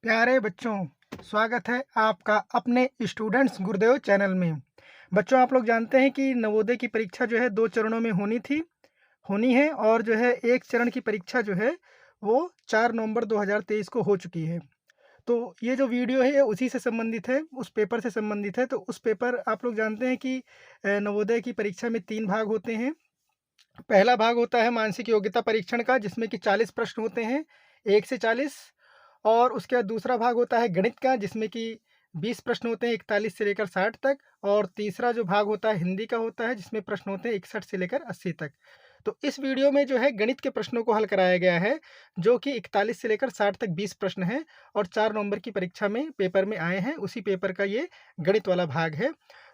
प्यारे बच्चों, स्वागत है आपका अपने स्टूडेंट्स गुरुदेव चैनल में। बच्चों, आप लोग जानते हैं कि नवोदय की परीक्षा जो है 2 चरणों में होनी है और जो है एक चरण की परीक्षा जो है वो 4 नवंबर 2023 को हो चुकी है। तो ये जो वीडियो है ये उसी से संबंधित है, उस पेपर से संबंधित है। तो उस पेपर आप लोग जानते हैं कि नवोदय की परीक्षा में 3 भाग होते हैं। पहला भाग होता है मानसिक योग्यता परीक्षण का, जिसमें कि 40 प्रश्न होते हैं, 1 से 40। और उसके बाद दूसरा भाग होता है गणित का, जिसमें कि 20 प्रश्न होते हैं, 41 से लेकर 60 तक। और तीसरा जो भाग होता है हिंदी का होता है, जिसमें प्रश्न होते हैं 61 से लेकर 80 तक। तो इस वीडियो में जो है गणित के प्रश्नों को हल कराया गया है, जो कि 41 से लेकर 60 तक 20 प्रश्न हैं और 4 नवंबर की परीक्षा में पेपर में आए हैं। उसी पेपर का ये गणित वाला भाग है।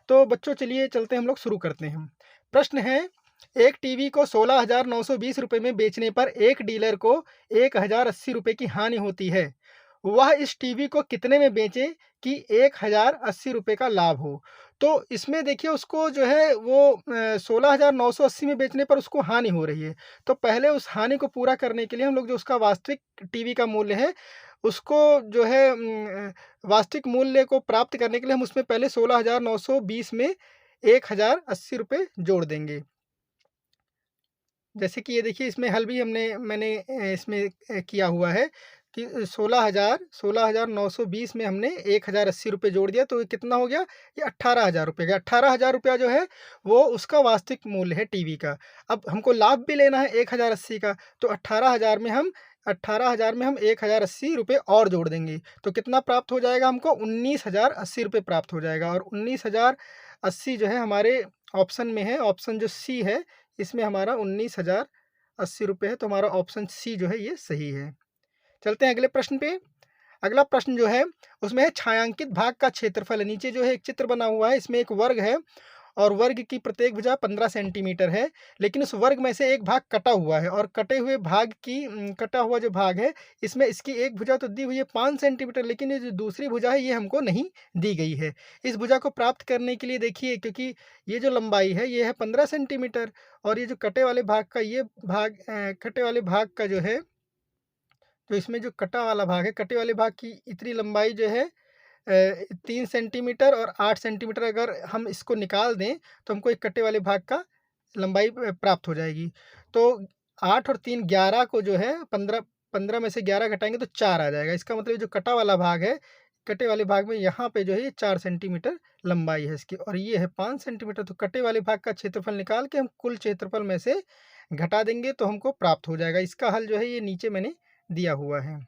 तो बच्चों, चलिए चलते हैं, हम लोग शुरू करते हैं। प्रश्न है, एक टीवी को 16,920 रुपये में बेचने पर एक डीलर को 1,080 रुपये की हानि होती है। वह इस टीवी को कितने में बेचे कि 1,080 रुपये का लाभ हो? तो इसमें देखिए, उसको जो है वो 16,980 में बेचने पर उसको हानि हो रही है। तो पहले उस हानि को पूरा करने के लिए हम लोग जो उसका वास्तविक टीवी का मूल्य है, उसको जो है वास्तविक मूल्य को प्राप्त करने के लिए हम उसमें पहले 16,920 में 1,080 रुपये जोड़ देंगे। जैसे कि ये देखिए, इसमें हल भी मैंने इसमें किया हुआ है कि 16,920 में हमने 1,080 रुपये जोड़ दिया, तो ये कितना हो गया? ये 18,000 रुपये का। 18,000 रुपया जो है वो उसका वास्तविक मूल्य है टीवी का। अब हमको लाभ भी लेना है 1,080 का, तो 18,000 में हम 1,080 रुपये और जोड़ देंगे, तो कितना प्राप्त हो जाएगा हमको? 19,080 रुपये प्राप्त हो जाएगा। और 19,080 जो है हमारे ऑप्शन में है, ऑप्शन जो सी है, इसमें हमारा 19,080 रुपये है, तो हमारा ऑप्शन सी जो है ये सही है। चलते हैं अगले प्रश्न पे। अगला प्रश्न जो है उसमें है छायांकित भाग का क्षेत्रफल। नीचे जो है एक चित्र बना हुआ है, इसमें एक वर्ग है और वर्ग की प्रत्येक भुजा 15 सेंटीमीटर है, लेकिन उस वर्ग में से एक भाग कटा हुआ है और कटे हुए भाग की कटा हुआ जो भाग है, इसमें इसकी एक भुजा तो दी हुई है 5 सेंटीमीटर, लेकिन ये जो दूसरी भुजा है ये हमको नहीं दी गई है। इस भुजा को प्राप्त करने के लिए देखिए, क्योंकि ये जो लंबाई है ये है 15 सेंटीमीटर और ये जो कटे वाले भाग का ये भाग कटे वाले भाग का जो है, तो इसमें जो कटा वाला भाग है, कटे वाले भाग की इतनी लंबाई जो है 3 सेंटीमीटर और 8 सेंटीमीटर। अगर हम इसको निकाल दें तो हमको एक कटे वाले भाग का लंबाई प्राप्त हो जाएगी। तो 8 और 3 11 को जो है 15 में से 11 घटाएंगे तो 4 आ जाएगा। इसका मतलब जो कटा वाला भाग है, कटे वाले भाग में यहाँ पे जो है ये 4 सेंटीमीटर लंबाई है इसकी और ये है 5 सेंटीमीटर। तो कटे वाले भाग का क्षेत्रफल निकाल के हम कुल क्षेत्रफल में से घटा देंगे तो हमको प्राप्त हो जाएगा। इसका हल जो है ये नीचे मैंने दिया हुआ है।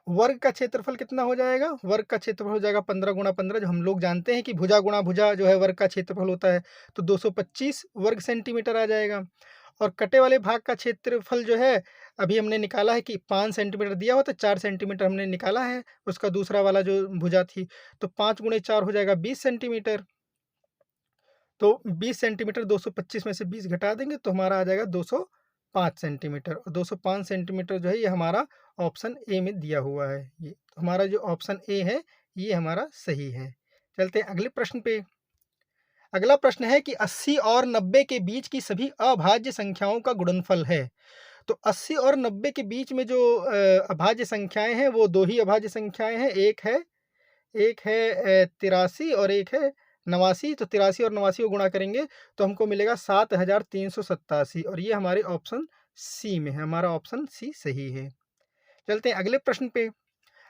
वर्ग का क्षेत्रफल कितना हो जाएगा? वर्ग का क्षेत्रफल हो जाएगा 15 गुणा 15, जो हम लोग जानते हैं कि भुजा गुणा भुजा जो है वर्ग का क्षेत्रफल होता है, तो 225 वर्ग सेंटीमीटर आ जाएगा। और कटे वाले भाग का क्षेत्रफल जो है अभी हमने निकाला है कि 5 सेंटीमीटर दिया हुआ, तो 4 सेंटीमीटर हमने निकाला है उसका दूसरा वाला जो भुजा थी, तो 5 गुणे 4 हो जाएगा 20 सेंटीमीटर। तो 20 सेंटीमीटर 225 में से 20 घटा देंगे तो हमारा आ जाएगा 205 सेंटीमीटर। और 205 सेंटीमीटर जो है ये हमारा ऑप्शन ए में दिया हुआ है। ये हमारा जो ऑप्शन ए है ये हमारा सही है। चलते हैं अगले प्रश्न पे। अगला प्रश्न है कि 80 और 90 के बीच की सभी अभाज्य संख्याओं का गुणनफल है। तो 80 और 90 के बीच में जो अभाज्य संख्याएं हैं वो दो ही अभाज्य संख्याएं हैं। एक है 83 और एक है 89। तो 83 और 89 को गुणा करेंगे तो हमको मिलेगा 7,387 और ये हमारे ऑप्शन सी में है। हमारा ऑप्शन सी सही है। चलते हैं अगले प्रश्न पे।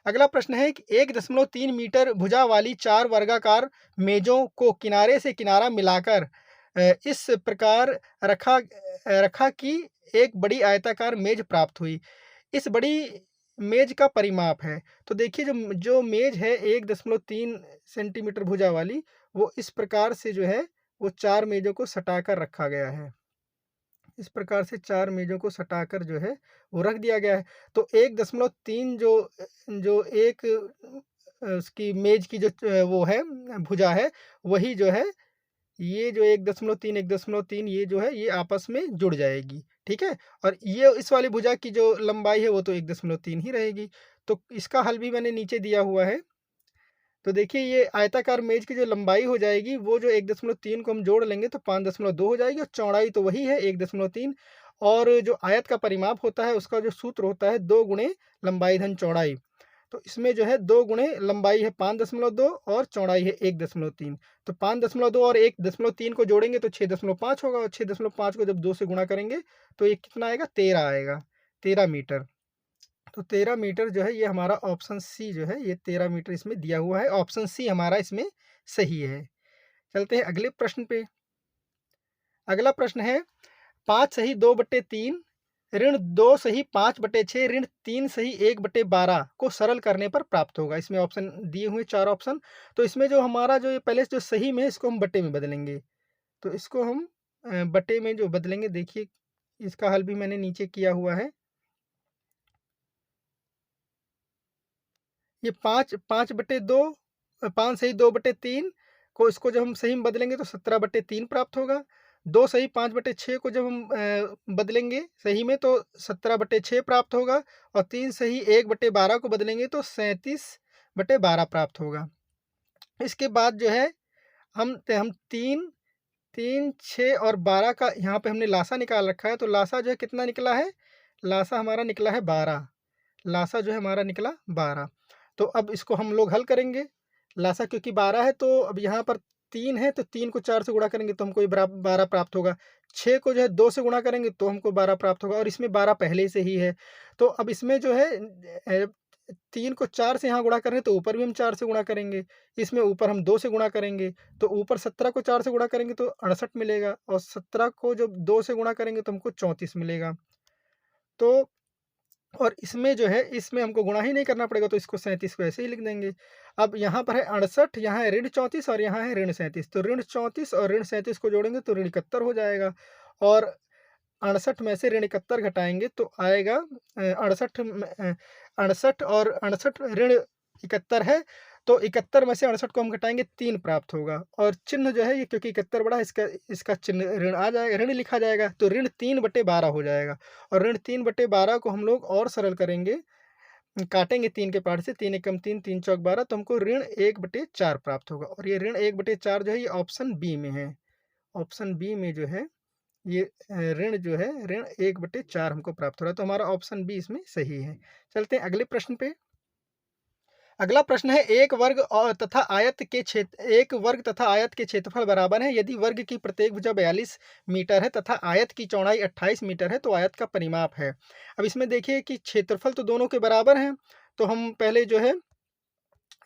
अगला प्रश्न है कि 1.3 मीटर भुजा वाली 4 वर्गाकार मेजों को किनारे से किनारा मिलाकर इस प्रकार रखा कि एक बड़ी आयताकार मेज प्राप्त हुई। इस बड़ी मेज का परिमाप है। तो देखिए, जो जो मेज है 1.3 सेंटीमीटर भुजा वाली, वो इस प्रकार से जो है वो 4 मेजों को सटाकर रखा गया है। इस प्रकार से 4 मेजों को सटाकर जो है वो रख दिया गया है। तो 1.3 जो जो एक उसकी मेज की जो वो है भुजा है, वही जो है ये जो 1.3 ये जो है ये आपस में जुड़ जाएगी, ठीक है। और ये इस वाली भुजा की जो लंबाई है वो तो 1.3 ही रहेगी। तो इसका हल भी मैंने नीचे दिया हुआ है। तो देखिए, ये आयताकार मेज की जो लंबाई हो जाएगी वो जो 1.3 को हम जोड़ लेंगे तो 5.2 हो जाएगी और चौड़ाई तो वही है 1.3। और जो आयत का परिमाप होता है उसका जो सूत्र होता है 2 गुणे लंबाई धन चौड़ाई। तो इसमें जो है 2 गुणे लंबाई है 5.2 और चौड़ाई है 1.3। तो 5.2 और 1.3 को जोड़ेंगे तो 6.5 होगा, और 6.5 को जब 2 से गुणा करेंगे तो ये कितना आएगा, 13 आएगा, 13 मीटर। तो 13 मीटर जो है ये हमारा ऑप्शन सी जो है, ये 13 मीटर इसमें दिया हुआ है। ऑप्शन सी हमारा इसमें सही है। चलते हैं अगले प्रश्न पे। अगला प्रश्न है 5 सही 2/3 ऋण 2 सही 5/6 ऋण 3 सही 1/12 को सरल करने पर प्राप्त होगा। इसमें ऑप्शन दिए हुए 4 ऑप्शन। तो इसमें जो हमारा जो ये पहले जो सही में है इसको हम बटे में बदलेंगे। तो इसको हम बटे में जो बदलेंगे, देखिए इसका हल भी मैंने नीचे किया हुआ है। ये 5/2 5 सही 2/3 को इसको जब हम सही में बदलेंगे तो 17/3 प्राप्त होगा। 2 सही 5/6 को जब हम बदलेंगे सही में तो 17/6 प्राप्त होगा, और 3 सही 1/12 को बदलेंगे तो 37/12 प्राप्त होगा। इसके बाद जो है हम 3 3, 6 और 12 का यहाँ पे हमने लासा निकाल रखा है। तो लासा जो है कितना निकला है, लासा हमारा निकला है 12। लासा जो है हमारा निकला 12। तो अब इसको हम लोग हल करेंगे। लासा क्योंकि 12 है तो अब यहाँ पर 3 है, तो 3 को 4 से गुणा करेंगे तो हमको ये 12 प्राप्त होगा। 6 को जो है 2 से गुणा करेंगे तो हमको 12 प्राप्त होगा, और इसमें 12 पहले से ही है। तो अब इसमें जो है 3 को 4 से यहाँ गुणा करें तो ऊपर भी हम 4 से गुणा करेंगे। इसमें ऊपर हम 2 से गुणा करेंगे तो ऊपर 17 को 4 से गुणा करेंगे तो 68 मिलेगा, और 17 को जब 2 से गुणा करेंगे तो हमको 34 मिलेगा। तो और इसमें जो है इसमें हमको गुणा ही नहीं करना पड़ेगा, तो इसको 37 को ऐसे ही लिख देंगे। अब यहाँ पर है 68, यहाँ है ऋण 34 और यहाँ है ऋण 37। तो ऋण 34 और ऋण 37 को जोड़ेंगे तो ऋण 71 हो जाएगा, और 68 में से ऋण 71 घटाएंगे तो आएगा 68 और 68 ऋण 71 है, तो 71 में से 68 को हम घटाएंगे 3 प्राप्त होगा, और चिन्ह जो है ये क्योंकि 71 बड़ा है इसका चिन्ह ऋण आ जाएगा, ऋण लिखा जाएगा, तो ऋण 3/12 हो जाएगा। और ऋण 3/12 को हम लोग और सरल करेंगे, काटेंगे 3 के पार्ट से, 3 एकम 3, 3 चौक 12, तो हमको ऋण 1/4 प्राप्त होगा, और ये ऋण 1/4 जो है ये ऑप्शन बी में है। ऑप्शन बी में जो है ये ऋण जो है ऋण 1/4 हमको प्राप्त हो रहा है, तो हमारा ऑप्शन बी इसमें सही है। चलते हैं अगले प्रश्न पे। अगला प्रश्न है एक वर्ग तथा आयत के क्षेत्रफल बराबर है यदि वर्ग की प्रत्येक भुजा 42 मीटर है तथा आयत की चौड़ाई 28 मीटर है तो आयत का परिमाप है। अब इसमें देखिए कि क्षेत्रफल तो दोनों के बराबर हैं, तो हम पहले जो है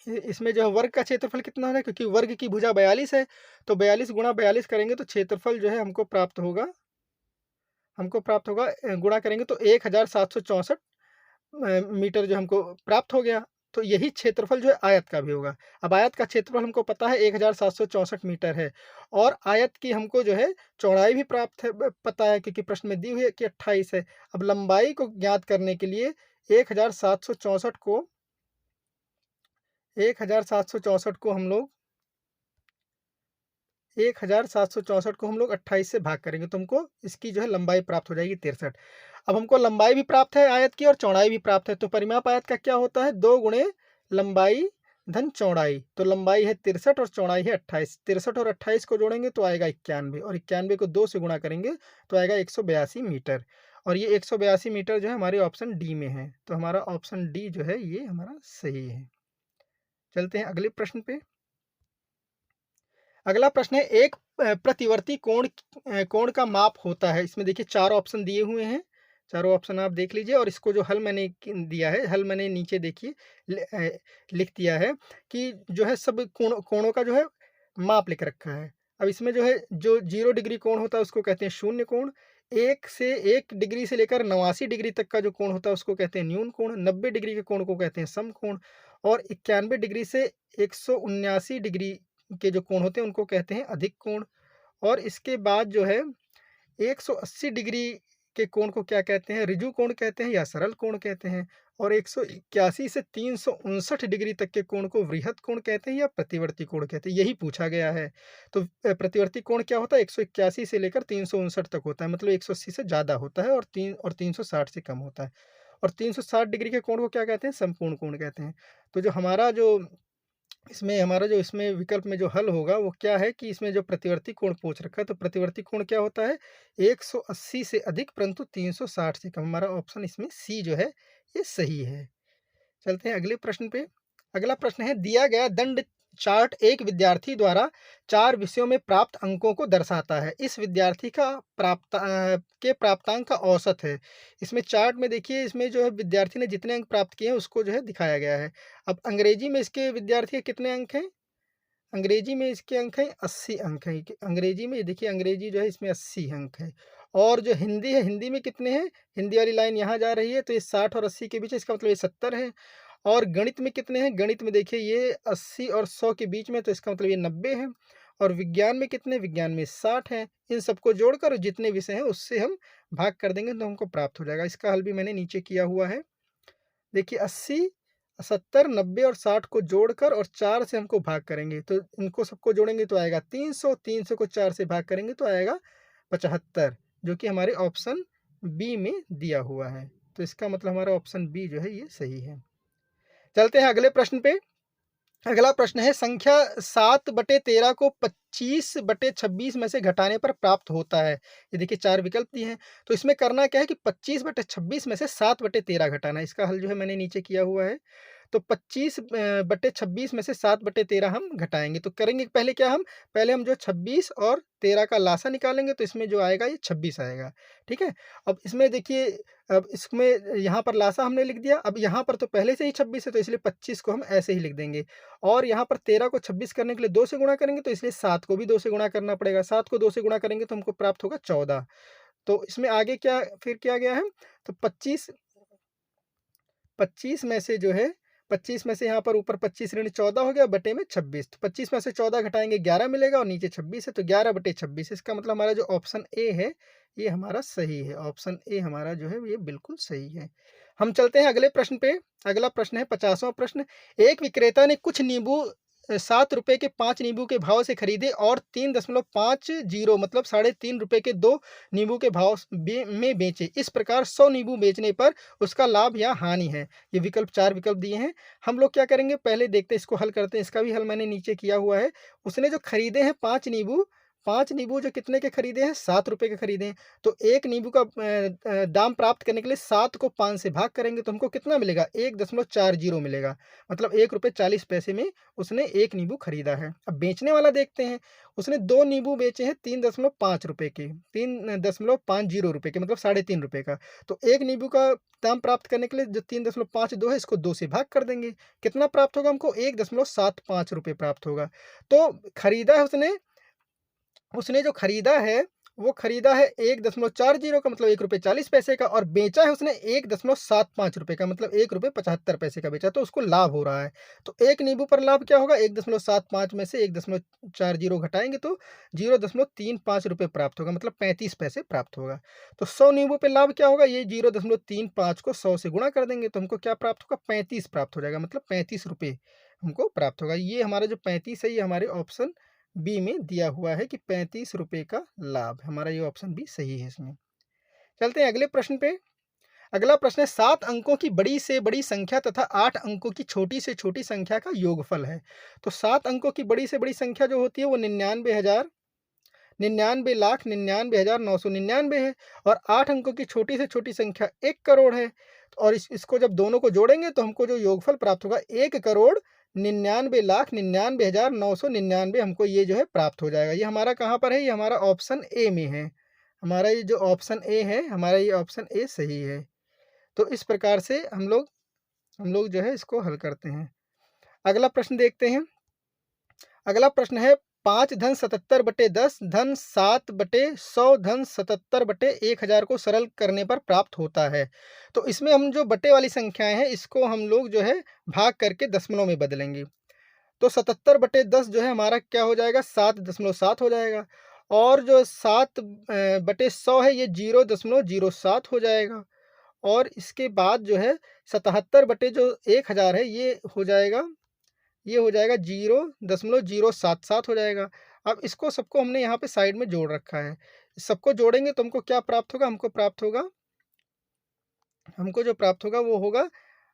इसमें जो है वर्ग का क्षेत्रफल कितना है, क्योंकि वर्ग की भुजा 42 है, तो 42 गुणा 42 करेंगे तो क्षेत्रफल जो है हमको प्राप्त होगा गुणा करेंगे तो 1764 मीटर जो हमको प्राप्त हो गया। तो यही क्षेत्रफल जो है आयत का भी होगा। अब आयत का क्षेत्रफल हमको पता है 1764 मीटर है, और आयत की हमको जो है चौड़ाई भी प्राप्त है पता है, क्योंकि प्रश्न में दी हुई है कि 28 है। अब लंबाई को ज्ञात करने के लिए 1764 को 1764 को हम लोग 1764 को हम लोग 28 से भाग करेंगे तो हमको इसकी जो है लंबाई प्राप्त हो जाएगी 63। अब हमको लंबाई भी प्राप्त है आयत की और चौड़ाई भी प्राप्त है, तो परिमाप आयत का क्या होता है, 2 गुणे लंबाई धन चौड़ाई। तो लंबाई है 63 और चौड़ाई है 28। 63 और 28 को जोड़ेंगे तो आएगा 91, और 91 को 2 से गुणा करेंगे तो आएगा 182 मीटर, और ये 182 मीटर जो है हमारे ऑप्शन डी में है। तो हमारा ऑप्शन डी जो है ये हमारा सही है। चलते हैं अगले प्रश्न पे। अगला प्रश्न है एक प्रतिवर्ती कोण का माप होता है। इसमें देखिए 4 ऑप्शन दिए हुए हैं, चारों ऑप्शन आप देख लीजिए, और इसको जो हल मैंने दिया है, हल मैंने नीचे देखिए लिख दिया है कि जो है सब कोणों का जो है माप लिख रखा है। अब इसमें जो है जो 0 डिग्री कोण होता है उसको कहते हैं शून्य कोण, 1 डिग्री से लेकर 89 डिग्री तक का जो कोण होता है उसको कहते हैं न्यून कोण, 90 डिग्री के कोण को कहते हैं सम कोण, और 91 डिग्री से 179 डिग्री के जो कोण होते हैं उनको कहते हैं अधिक कोण। और इसके बाद जो है 180 डिग्री के कोण को क्या कहते हैं, ऋजु कोण कहते हैं या सरल कोण कहते हैं, और 181 से 359 डिग्री तक के कोण को वृहत कोण कहते हैं या प्रतिवर्ती कोण कहते हैं, यही पूछा गया है। तो प्रतिवर्ती कोण क्या होता है, 181 से लेकर 359 तक होता है, मतलब 180 से ज़्यादा होता है, और 360 से कम होता है। और 360 डिग्री के कोण को क्या कहते हैं, समकोण कोण कहते हैं। तो जो हमारा जो इसमें विकल्प में जो हल होगा वो क्या है कि इसमें जो प्रतिवर्ती कोण पूछ रखा है, तो प्रतिवर्ती कोण क्या होता है, 180 से अधिक परंतु 360 से कम। हमारा ऑप्शन इसमें सी जो है ये सही है। चलते हैं अगले प्रश्न पे। अगला प्रश्न है, दिया गया दंड चार्ट एक विद्यार्थी द्वारा 4 विषयों में प्राप्त अंकों को दर्शाता है। इस विद्यार्थी का प्राप्तांक का औसत है। इसमें चार्ट में देखिए, इसमें जो है विद्यार्थी ने जितने अंक प्राप्त किए हैं उसको जो है दिखाया गया है। अब अंग्रेजी में इसके विद्यार्थी के कितने अंक हैं? अंग्रेजी में इसके अंक हैं 80 अंक हैं। अंग्रेजी में देखिए, अंग्रेजी जो है इसमें 80 अंक है। और जो हिंदी है, हिंदी में कितने हैं? हिंदी वाली लाइन यहाँ जा रही है तो ये 60 और 80 के बीच है, इसका मतलब ये 70 है। और गणित में कितने हैं? गणित में देखिए ये 80 और 100 के बीच में, तो इसका मतलब ये 90 है। और विज्ञान में कितने? विज्ञान में 60 हैं। इन सबको जोड़कर जितने विषय हैं उससे हम भाग कर देंगे तो हमको प्राप्त हो जाएगा। इसका हल भी मैंने नीचे किया हुआ है। देखिए 80, 70, 90 और 60 को जोड़कर और 4 से हमको भाग करेंगे, तो इनको सबको जोड़ेंगे तो आएगा 300, 300 को 4 से भाग करेंगे तो आएगा 75, जो कि हमारे ऑप्शन बी में दिया हुआ है। तो इसका मतलब हमारा ऑप्शन बी जो है ये सही है। चलते हैं अगले प्रश्न पे। अगला प्रश्न है, संख्या 7/13 को 25/26 में से घटाने पर प्राप्त होता है। ये देखिए 4 विकल्प दिए हैं, तो इसमें करना क्या है कि 25/26 में से 7/13 घटाना है। इसका हल जो है मैंने नीचे किया हुआ है। तो 25/26 में से 7/13 हम घटाएँगे, तो करेंगे पहले क्या हम? पहले हम जो 26 और 13 का लासा निकालेंगे, तो इसमें जो आएगा ये 26 आएगा, ठीक है? अब इसमें देखिए, अब इसमें यहाँ पर लासा हमने लिख दिया, अब यहाँ पर तो पहले से ही 26 है, तो इसलिए 25 को हम ऐसे ही लिख देंगे। और यहाँ पर 13 को 26 करने के लिए 2 से गुणा करेंगे, तो इसलिए 7 को भी 2 से गुणा करना पड़ेगा। 7 को 2 से गुणा करेंगे तो हमको प्राप्त होगा 14। तो इसमें आगे क्या फिर किया गया है? तो 25 में से जो है, 25 में से यहाँ पर ऊपर 25 ऋण 14 हो गया, बटे में 26। तो 25 में से 14 घटाएँगे 11 मिलेगा और नीचे 26 है, तो 11/26। इसका मतलब हमारा जो ऑप्शन ए है, ये हमारा सही है। ऑप्शन ए हमारा जो है ये बिल्कुल सही है। हम चलते हैं अगले प्रश्न पे। अगला प्रश्न है 50वां प्रश्न। एक विक्रेता ने कुछ नींबू ₹7 के 5 नींबू के भाव से खरीदे और 3.50 मतलब ₹3.5 के 2 नींबू के भाव में बेचे। इस प्रकार 100 नींबू बेचने पर उसका लाभ या हानि है। ये विकल्प 4 विकल्प दिए हैं। हम लोग क्या करेंगे, पहले देखते हैं, इसको हल करते हैं। इसका भी हल मैंने नीचे किया हुआ है। उसने जो खरीदे हैं 5 नींबू जो कितने के खरीदे हैं? ₹7 के खरीदे हैं। तो 1 नींबू का दाम प्राप्त करने के लिए 7 को 5 से भाग करेंगे तो हमको कितना मिलेगा? 1.40 मिलेगा। मतलब ₹1.40 में उसने 1 नींबू खरीदा है। अब बेचने वाला देखते हैं। उसने 2 नींबू बेचे हैं ₹3.5 के, ₹3.50 के, मतलब ₹3.5 का। तो 1 नींबू का दाम प्राप्त करने के लिए जो 3.52 है, इसको 2 से भाग कर देंगे। कितना प्राप्त होगा हमको? ₹1.75 प्राप्त होगा। तो खरीदा है उसने, जो खरीदा है, वो खरीदा है 1.40 का, मतलब ₹1.40 का, और बेचा है उसने ₹1.75 का, मतलब ₹1.75 का बेचा, तो उसको लाभ हो रहा है। तो 1 नींबू पर लाभ क्या होगा? 1.75 में से 1.40 घटाएँगे तो ₹0.35 प्राप्त होगा, मतलब 35 पैसे प्राप्त होगा। तो 100 नींबू पे लाभ क्या होगा? ये 0.35 को 100 से गुणा कर देंगे तो हमको क्या प्राप्त होगा? 35 प्राप्त हो जाएगा, मतलब ₹35 हमको प्राप्त होगा। ये हमारा जो 35 है, ये हमारे ऑप्शन बी में दिया हुआ है कि ₹35 का लाभ। हमारा ये ऑप्शन बी सही है इसमें। चलते हैं अगले प्रश्न पे। अगला प्रश्न है, 7 अंकों की बड़ी से बड़ी संख्या तथा 8 अंकों की छोटी से छोटी संख्या का योगफल है। तो 7 अंकों की बड़ी से बड़ी संख्या जो होती है वो 99,000, 99,00,000, 99,999 है। और 8 अंकों की छोटी से छोटी संख्या 1 करोड़ है। और इसको जब दोनों को जोड़ेंगे तो हमको जो योगफल प्राप्त होगा 1,99,99,999, हमको ये जो है प्राप्त हो जाएगा। ये हमारा कहाँ पर है? ये हमारा ऑप्शन ए में है। हमारा ये जो ऑप्शन ए है, हमारा ये ऑप्शन ए सही है। तो इस प्रकार से हम लोग जो है इसको हल करते हैं। अगला प्रश्न देखते हैं। अगला प्रश्न है, 5 धन 77/10 धन 7/100 धन 77/1000 को सरल करने पर प्राप्त होता है। तो इसमें हम जो बटे वाली संख्याएं हैं, इसको हम लोग जो है भाग करके दशमलव में बदलेंगे। तो 77/10 जो है हमारा क्या हो जाएगा? 7.7 हो जाएगा। और जो 7/100 है, ये 0.07 हो जाएगा। और इसके बाद जो है 77/1000 है, ये हो जाएगा 0.077 हो जाएगा। अब इसको सबको हमने यहाँ पे साइड में जोड़ रखा है। सबको जोड़ेंगे तो हमको क्या प्राप्त होगा? हमको जो प्राप्त होगा वो होगा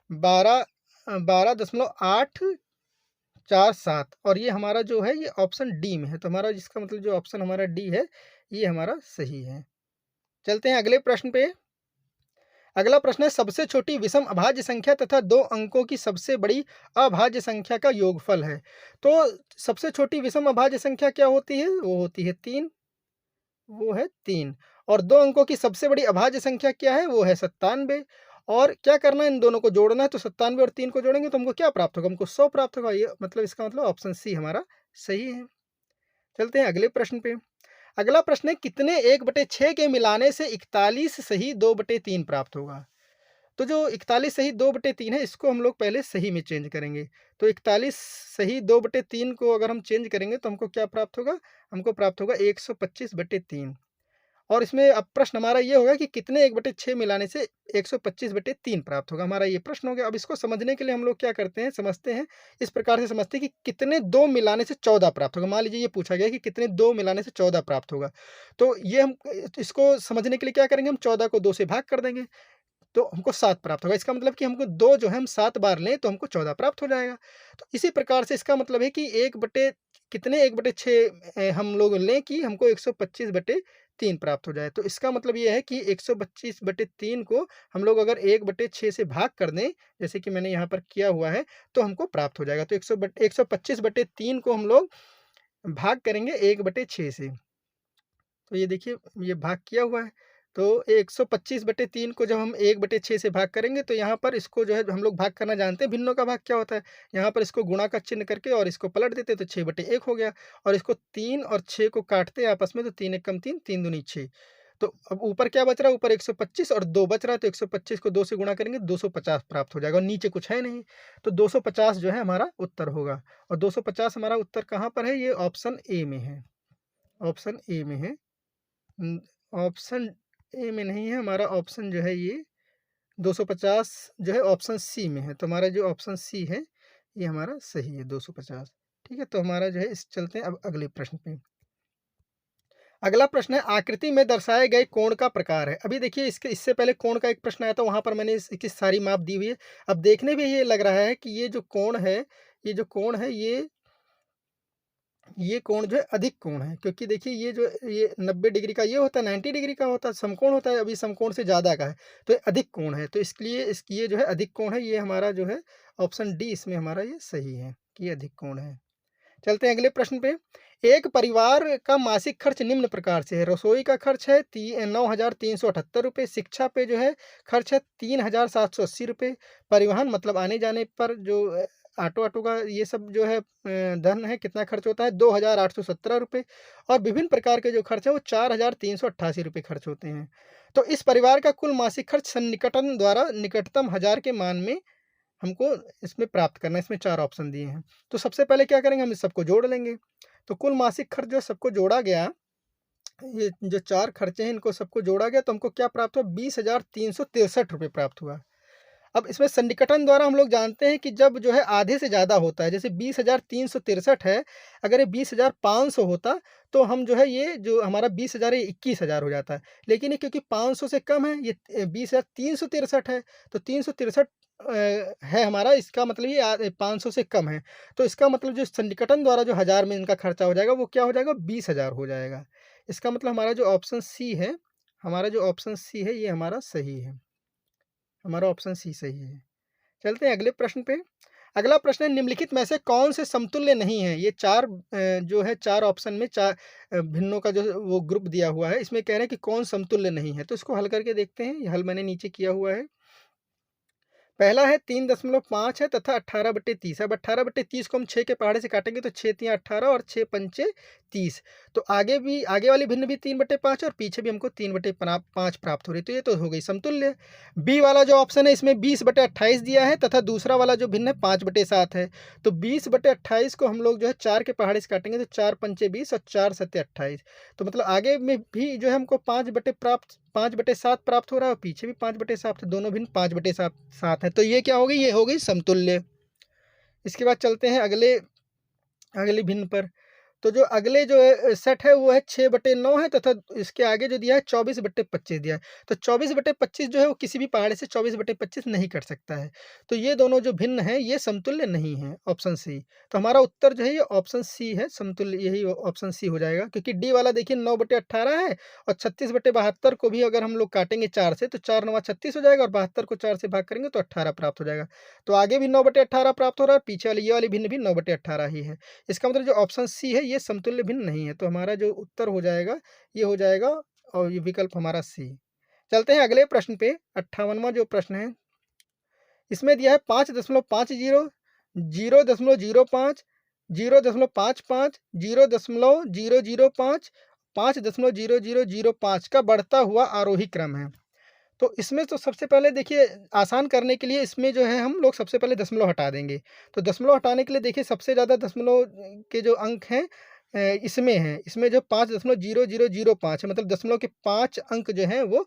12.847, और ये हमारा जो है ये ऑप्शन डी में है। तो हमारा जिसका मतलब जो ऑप्शन हमारा डी है, ये हमारा सही है। चलते हैं अगले प्रश्न पे। अगला प्रश्न है सबसे छोटी विषम अभाज्य संख्या तथा 2 अंकों की सबसे बड़ी अभाज्य संख्या का योगफल है। तो सबसे छोटी विषम अभाज्य संख्या क्या होती है? वो होती है 3, वो है 3 और 2 अंकों की सबसे बड़ी अभाज्य संख्या क्या है? वो है 97 और क्या करना है इन दोनों को जोड़ना है तो 97 और 3 को जोड़ेंगे तो हमको क्या प्राप्त होगा? हमको 100 प्राप्त होगा। ये मतलब इसका मतलब ऑप्शन सी हमारा सही है। चलते हैं अगले प्रश्न पे। अगला प्रश्न है कितने 1/6 के मिलाने से 41 सही 2/3 प्राप्त होगा? तो जो 41 सही 2/3 है इसको हम लोग पहले सही में चेंज करेंगे। तो 41 सही 2/3 को अगर हम चेंज करेंगे तो हमको क्या प्राप्त होगा? हमको प्राप्त होगा 125/3 और इसमें अब प्रश्न हमारा ये होगा कि कितने 1/6 मिलाने से 125/3 प्राप्त होगा? हमारा ये प्रश्न हो गया। अब इसको समझने के लिए हम लोग क्या करते हैं, समझते हैं, इस प्रकार से समझते हैं कि कितने 2 मिलाने से 14 प्राप्त होगा। मान लीजिए ये पूछा गया कि कितने 2 मिलाने से 14 प्राप्त होगा। तो ये हम इसको समझने के लिए क्या करेंगे, हम 14 को 2 से भाग कर देंगे। तो हमको 7 प्राप्त होगा। इसका मतलब कि हमको 2 जो है हम 7 बार लें तो हमको 14 प्राप्त हो जाएगा। तो इसी प्रकार से इसका मतलब है कि 1/6 हम लोग लें कि हमको 125/3 प्राप्त हो जाए। तो इसका मतलब ये है कि 125/3 को हम लोग अगर 1/6 से भाग कर दें, जैसे कि मैंने यहाँ पर किया हुआ है, तो हमको प्राप्त हो जाएगा। तो 125/3 को हम लोग भाग करेंगे 1/6 से। तो ये देखिए ये भाग किया हुआ है। तो 125/3 को जब हम 1/6 से भाग करेंगे तो यहाँ पर इसको जो है हम लोग भाग करना जानते हैं, भिन्नों का भाग क्या होता है? यहाँ पर इसको गुणा का चिन्ह करके और इसको पलट देते तो 6/1 हो गया और इसको 3 और 6 को काटते हैं आपस में तो 3 एक कम 3, 3 दूनी 6। तो अब ऊपर क्या बच रहा है? ऊपर 125 और 2 बच रहा है तो 125 को 2 से गुणा करेंगे 250 प्राप्त हो जाएगा और नीचे कुछ है नहीं। तो 250 जो है हमारा उत्तर होगा और 250 हमारा उत्तर कहाँ पर है? ये ऑप्शन ए में है। ऑप्शन ए में है। ऑप्शन ए में नहीं है, हमारा ऑप्शन जो है ये 250 जो है ऑप्शन सी में है। तो हमारा जो ऑप्शन सी है ये हमारा सही है 250। ठीक है, तो हमारा जो है इस चलते हैं अब अगले प्रश्न पे। अगला प्रश्न है आकृति में दर्शाए गए कोण का प्रकार है। अभी देखिए इससे पहले कोण का एक प्रश्न आया था, वहाँ पर मैंने इसकी सारी माप दी हुई है। अब देखने में ये लग रहा है कि ये जो कोण है, ये कोण जो है अधिक कोण है, क्योंकि देखिए ये 90 डिग्री का ये होता है, 90 डिग्री का होता है, समकोण होता है, अभी समकोण से ज़्यादा का है, तो ये अधिक कोण है। तो इसलिए ये जो है अधिक कोण है, ये हमारा जो है ऑप्शन डी इसमें हमारा ये सही है कि ये अधिक कोण है। चलते हैं अगले प्रश्न पे। एक परिवार का मासिक खर्च निम्न प्रकार से है। रसोई का खर्च है 9,378 रुपये, शिक्षा पे जो है खर्च है 3,780 रुपये, परिवहन मतलब आने जाने पर जो ऑटो का ये सब जो है धन है कितना खर्च होता है 2,817 रुपये और विभिन्न प्रकार के जो खर्च है वो 4,388 रुपये खर्च होते हैं। तो इस परिवार का कुल मासिक खर्च सन्निकटन द्वारा निकटतम हजार के मान में हमको इसमें प्राप्त करना है। इसमें 4 ऑप्शन दिए हैं। तो सबसे पहले क्या करेंगे, हम इस सबको जोड़ लेंगे। तो कुल मासिक खर्च जो सबको जोड़ा गया, ये जो 4 खर्चे हैं इनको सबको जोड़ा गया तो हमको क्या प्राप्त हुआ 20,363 रुपये प्राप्त हुआ। अब इसमें सन्निकटन द्वारा हम लोग जानते हैं कि जब जो है आधे से ज़्यादा होता है, जैसे 20,363 है, अगर ये 20,500 होता तो हम जो है ये जो हमारा 20,000 ये 21,000 हो जाता है। लेकिन ये क्योंकि 500 से कम है, ये 20,363 है, तो 363 है हमारा, इसका मतलब ये 500 से कम है। तो इसका मतलब जो सन्निकटन द्वारा जो हज़ार में इनका खर्चा हो जाएगा वो क्या हो जाएगा 20,000 हो जाएगा। इसका मतलब हमारा जो ऑप्शन सी है, ये हमारा सही है। हमारा ऑप्शन सी सही है। चलते हैं अगले प्रश्न पे। अगला प्रश्न है निम्नलिखित में से कौन से समतुल्य नहीं है? ये 4 जो है 4 ऑप्शन में 4 भिन्नों का जो वो ग्रुप दिया हुआ है, इसमें कह रहे हैं कि कौन समतुल्य नहीं है। तो इसको हल करके देखते हैं। ये हल मैंने नीचे किया हुआ है। पहला है 3.5 है तथा 18/30। अब 18/30 को हम 6 के पहाड़े से काटेंगे तो 6 तियाँ 18 और 6 पंचे 30। तो आगे वाली भिन्न भी 3/5 और पीछे भी हमको 3/5 प्राप्त हो रही है। तो ये तो हो गई समतुल्य। बी वाला जो ऑप्शन है इसमें 20/28 दिया है तथा दूसरा वाला जो भिन्न है 5/7 है। तो 20/28 को हम लोग जो है 4 के पहाड़े से काटेंगे तो 4 पंचे 20 और 4 सत्ते 28। तो मतलब आगे में भी जो है हमको 5/7 प्राप्त हो रहा है और पीछे भी 5/7 है, दोनों भिन्न 5/7 है। तो ये क्या हो गई, ये हो गई समतुल्य। इसके बाद चलते हैं अगले भिन्न पर। तो जो अगले जो सेट है वो है 6/9 है, तथा इसके आगे जो दिया है 24/25 दिया है। तो 24/25 जो है वो किसी भी पहाड़े से 24/25 नहीं कट सकता है। तो ये दोनों जो भिन्न हैं ये समतुल्य नहीं है, ऑप्शन सी। तो हमारा उत्तर जो है ये ऑप्शन सी है, समतुल्य, यही ऑप्शन सी हो जाएगा, क्योंकि डी वाला देखिए 9/18 है और 36/72 को भी अगर हम लोग काटेंगे 4 से तो 4 9 36 हो जाएगा और 72 को 4 से भाग करेंगे तो 18 प्राप्त हो जाएगा। तो आगे भी 9/18 प्राप्त हो रहा है, पीछे वाली ये वाली भिन्न भी 9/18 ही है। इसका मतलब जो ऑप्शन सी है ये समतुल्य भिन्न नहीं है। तो हमारा जो उत्तर हो जाएगा ये हो जाएगा, और ये विकल्प हमारा सी। चलते हैं अगले प्रश्न पे, 58वां जो प्रश्न है। इसमें दिया है 5.50, 0.05, 0.55, 0.005, 5.0005 का बढ़ता हुआ आरोही क्रम है। तो इसमें तो सबसे पहले देखिए, आसान करने के लिए इसमें जो है हम लोग सबसे पहले दशमलव हटा देंगे। तो दशमलव हटाने के लिए देखिए सबसे ज़्यादा दशमलव के जो अंक हैं इसमें हैं। इसमें जो 5.0005 है, मतलब दशमलव के 5 अंक जो हैं वो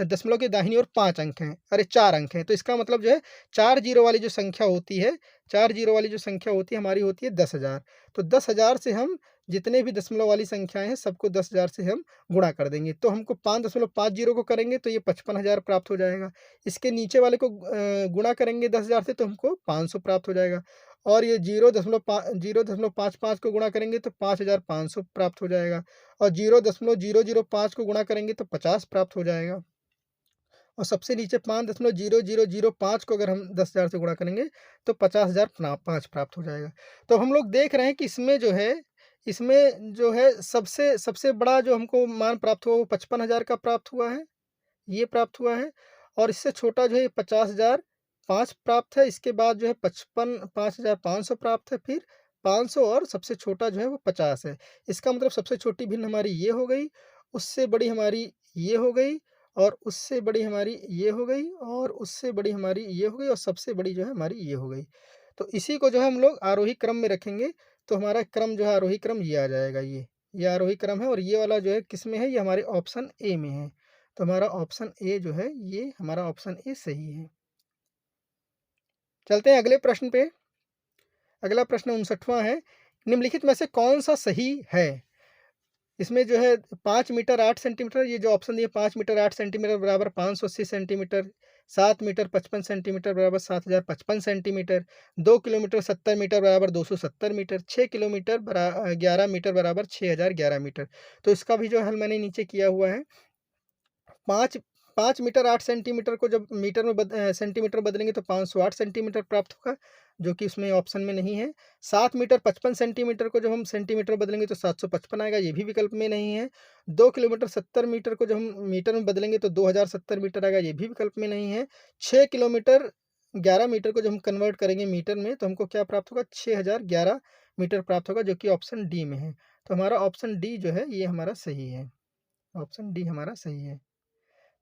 दशमलव के दाहिनी ओर 5 अंक हैं, अरे 4 अंक हैं। तो इसका मतलब जो है 4 जीरो वाली जो संख्या होती है, 4 जीरो वाली जो संख्या होती है हमारी होती है 10,000। तो 10,000 से हम जितने भी दशमलव वाली संख्याएँ हैं सबको 10,000 से हम गुणा कर देंगे। तो हमको 5.50 को करेंगे तो ये 55,000 प्राप्त हो जाएगा। इसके नीचे वाले को गुणा करेंगे 10,000 से तो हमको 500 प्राप्त हो जाएगा। और ये 0.55 को गुणा करेंगे तो 5,500 प्राप्त हो जाएगा। और 0.005 को गुणा करेंगे तो 50 प्राप्त हो जाएगा। और सबसे नीचे 5.0005 को अगर हम 10,000 से गुणा करेंगे तो 50,005 प्राप्त हो जाएगा। तो हम लोग देख रहे हैं कि इसमें जो है सबसे सबसे बड़ा जो हमको मान प्राप्त हुआ वो 55,000 का प्राप्त हुआ है, ये प्राप्त हुआ है। और इससे छोटा जो है 50,005 प्राप्त है। इसके बाद जो है 5,500 प्राप्त है, फिर 500, और सबसे छोटा जो है वो 50 है। इसका मतलब सबसे छोटी भिन्न हमारी ये हो गई, उससे बड़ी हमारी ये हो गई, और उससे बड़ी हमारी ये हो गई, और उससे बड़ी हमारी ये हो गई, और सबसे बड़ी जो है हमारी ये हो गई। तो इसी को जो है हम लोग आरोही क्रम में रखेंगे। तो हमारा क्रम जो है आरोही क्रम ये आ जाएगा, ये आरोही क्रम है। और ये वाला जो है किसमें है, ये हमारे ऑप्शन ए में है। तो हमारा ऑप्शन ए जो है ये हमारा ऑप्शन ए सही है। चलते हैं अगले प्रश्न पे। अगला प्रश्न 59वां है, निम्नलिखित में से कौन सा सही है? इसमें जो है 5 मीटर 8 सेंटीमीटर, ये जो ऑप्शन दिए 5 मीटर 8 सेंटीमीटर बराबर 580 सेंटीमीटर, 7 मीटर 55 सेंटीमीटर बराबर 7,055 सेंटीमीटर, 2 किलोमीटर 70 मीटर बराबर 270 मीटर, 6 किलोमीटर 11 मीटर बराबर 6,011 मीटर। तो इसका भी जो हल मैंने नीचे किया हुआ है। 5 5 मीटर 8 सेंटीमीटर को जब मीटर में सेंटीमीटर बदलेंगे तो 508 सेंटीमीटर प्राप्त होगा, जो कि उसमें ऑप्शन में नहीं है। 7 मीटर 55 सेंटीमीटर को जब हम सेंटीमीटर बदलेंगे तो 755 आएगा, ये भी विकल्प में नहीं है। 2 किलोमीटर 70 मीटर को जब हम मीटर में बदलेंगे तो 2070 मीटर आएगा, ये भी विकल्प में नहीं है। 6 किलोमीटर 11 मीटर को जब हम कन्वर्ट करेंगे मीटर में तो हमको क्या प्राप्त होगा, 6,011 मीटर प्राप्त होगा, जो कि ऑप्शन डी में है। तो हमारा ऑप्शन डी जो है ये हमारा सही है, ऑप्शन डी हमारा सही है।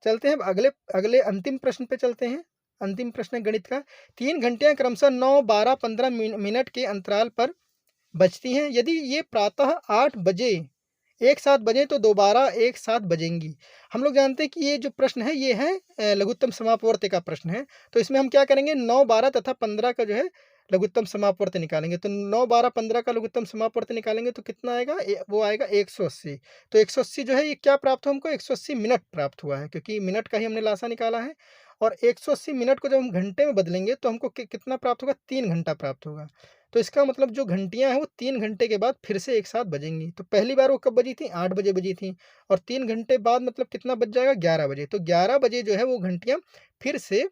चलते हैं अब अगले अगले अंतिम प्रश्न पे चलते हैं। अंतिम प्रश्न है गणित का। 3 घंटियाँ क्रमशः 9, 12, 15 मिनट के अंतराल पर बजती हैं। यदि ये प्रातः 8 बजे एक साथ बजें तो दोबारा एक साथ बजेंगी। हम लोग जानते हैं कि ये जो प्रश्न है ये है लघुत्तम समापवर्ती का प्रश्न है। तो इसमें हम क्या करेंगे, 9, 12 तथा 15 का जो है लघुत्तम समापवर्ती निकालेंगे। तो 9, 12, 15 का लघुत्तम समापवर्ती निकालेंगे तो कितना आएगा, वो आएगा 180। तो 180 जो है ये क्या प्राप्त हुआ हमको, 180 मिनट प्राप्त हुआ है, क्योंकि मिनट का ही हमने लासा निकाला है। और 180 मिनट को जब हम घंटे में बदलेंगे तो हमको कितना प्राप्त होगा, 3 घंटा प्राप्त होगा। तो इसका मतलब जो घंटियाँ हैं वो 3 घंटे के बाद फिर से एक साथ बजेंगी। तो पहली बार वो कब बजी थी, 8 बजे बजी थी, और 3 घंटे बाद मतलब कितना बज जाएगा, 11 बजे। तो 11 बजे जो है वो घंटियाँ फिर से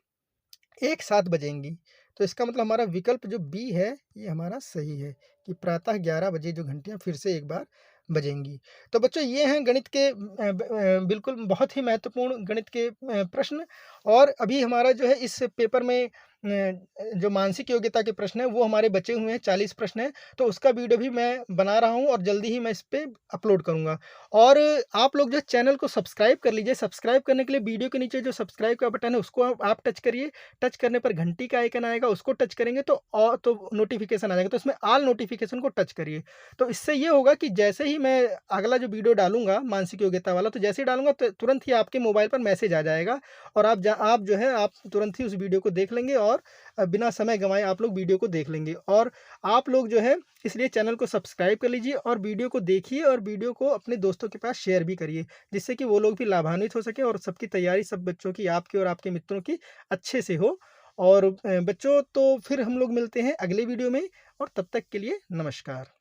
एक साथ बजेंगी। तो इसका मतलब हमारा विकल्प जो बी है ये हमारा सही है, कि प्रातः 11 बजे जो घंटियाँ फिर से एक बार बजेंगी। तो बच्चों ये हैं गणित के बिल्कुल बहुत ही महत्वपूर्ण गणित के प्रश्न। और अभी हमारा जो है इस पेपर में जो मानसिक योग्यता के प्रश्न हैं वो हमारे बचे हुए हैं, 40 प्रश्न हैं। तो उसका वीडियो भी मैं बना रहा हूँ और जल्दी ही मैं इस पे अपलोड करूँगा। और आप लोग जो चैनल को सब्सक्राइब कर लीजिए। सब्सक्राइब करने के लिए वीडियो के नीचे जो सब्सक्राइब का बटन है उसको आप टच करिए। टच करने पर घंटी का आइकन आएगा, उसको टच करेंगे तो नोटिफिकेशन आ जाएगा, तो उसमें ऑल नोटिफिकेशन को टच करिए। तो इससे ये होगा कि जैसे ही मैं अगला जो वीडियो डालूंगा मानसिक योग्यता वाला, तो जैसे ही डालूंगा तो तुरंत ही आपके मोबाइल पर मैसेज आ जाएगा और आप जो है आप तुरंत ही उस वीडियो को देख लेंगे और बिना समय गँवाए आप लोग वीडियो को देख लेंगे। और आप लोग जो है इसलिए चैनल को सब्सक्राइब कर लीजिए और वीडियो को देखिए और वीडियो को अपने दोस्तों के पास शेयर भी करिए, जिससे कि वो लोग भी लाभान्वित हो सकें और सबकी तैयारी सब बच्चों की, आपकी और आपके मित्रों की अच्छे से हो। और बच्चों, तो फिर हम लोग मिलते हैं अगले वीडियो में, और तब तक के लिए नमस्कार।